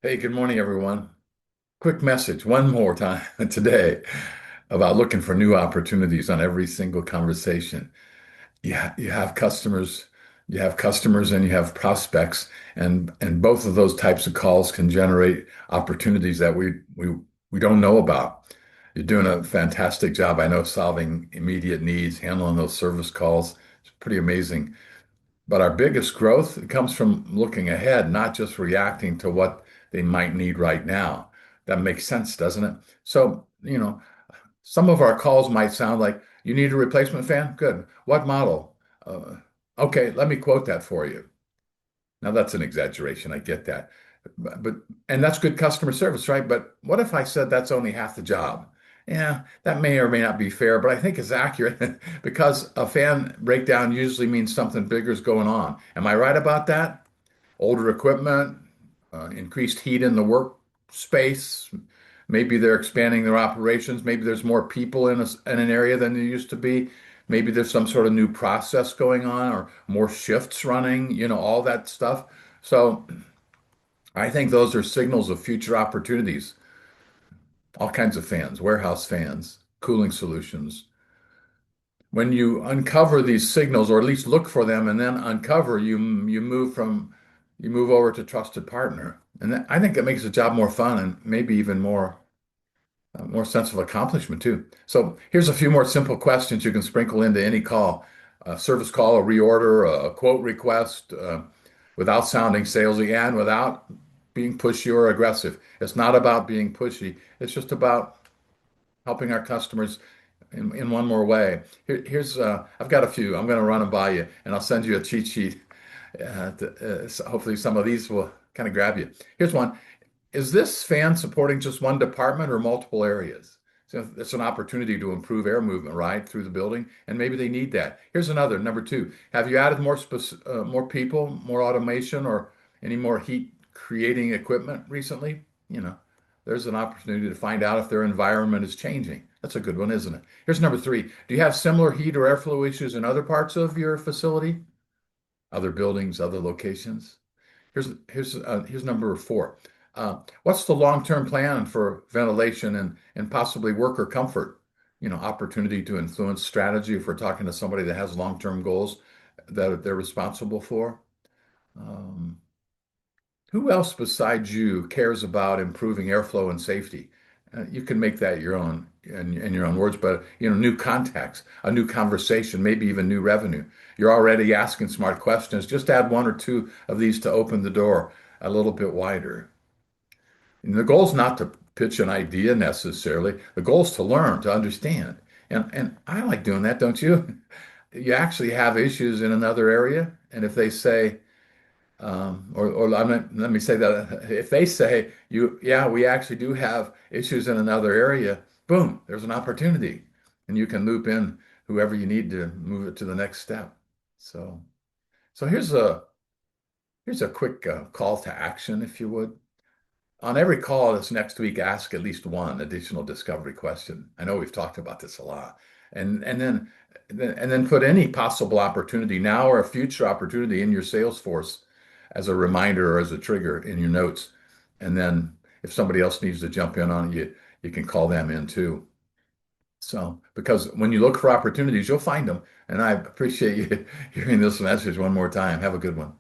Hey, good morning, everyone. Quick message one more time today about looking for new opportunities on every single conversation. You have customers, and you have prospects, and both of those types of calls can generate opportunities that we don't know about. You're doing a fantastic job, I know, solving immediate needs, handling those service calls. It's pretty amazing. But our biggest growth comes from looking ahead, not just reacting to what they might need right now. That makes sense, doesn't it? So, some of our calls might sound like, you need a replacement fan? Good. What model? Uh, okay, let me quote that for you. Now, that's an exaggeration. I get that. But, and that's good customer service, right? But what if I said that's only half the job? Yeah, that may or may not be fair, but I think it's accurate because a fan breakdown usually means something bigger is going on. Am I right about that? Older equipment, increased heat in the workspace. Maybe they're expanding their operations. Maybe there's more people in an area than there used to be. Maybe there's some sort of new process going on or more shifts running, all that stuff. So I think those are signals of future opportunities. All kinds of fans, warehouse fans, cooling solutions. When you uncover these signals, or at least look for them and then uncover, you move over to trusted partner. And I think it makes the job more fun and maybe even more sense of accomplishment too. So here's a few more simple questions you can sprinkle into any call, a service call, a reorder, a quote request, without sounding salesy and without being pushy or aggressive. It's not about being pushy. It's just about helping our customers in one more way. I've got a few. I'm going to run them by you, and I'll send you a cheat sheet. So hopefully, some of these will kind of grab you. Here's one. Is this fan supporting just one department or multiple areas? So it's an opportunity to improve air movement, right, through the building, and maybe they need that. Here's another, number two. Have you added more people, more automation, or any more heat creating equipment recently? You know, there's an opportunity to find out if their environment is changing. That's a good one, isn't it? Here's number three. Do you have similar heat or airflow issues in other parts of your facility, other buildings, other locations? Here's number four. What's the long-term plan for ventilation and possibly worker comfort? Opportunity to influence strategy if we're talking to somebody that has long-term goals that they're responsible for. Um, who else besides you cares about improving airflow and safety? You can make that your own in your own words, but new contacts, a new conversation, maybe even new revenue. You're already asking smart questions. Just add one or two of these to open the door a little bit wider. And the goal is not to pitch an idea necessarily. The goal is to learn, to understand. And I like doing that, don't you? You actually have issues in another area, and if they say, or let me say that if they say yeah, we actually do have issues in another area, boom, there's an opportunity, and you can loop in whoever you need to move it to the next step. So, so here's a quick call to action, if you would. On every call this next week, ask at least one additional discovery question. I know we've talked about this a lot, and then put any possible opportunity now or a future opportunity in your Salesforce as a reminder or as a trigger in your notes. And then if somebody else needs to jump in on it, you can call them in too. So, because when you look for opportunities, you'll find them. And I appreciate you hearing this message one more time. Have a good one.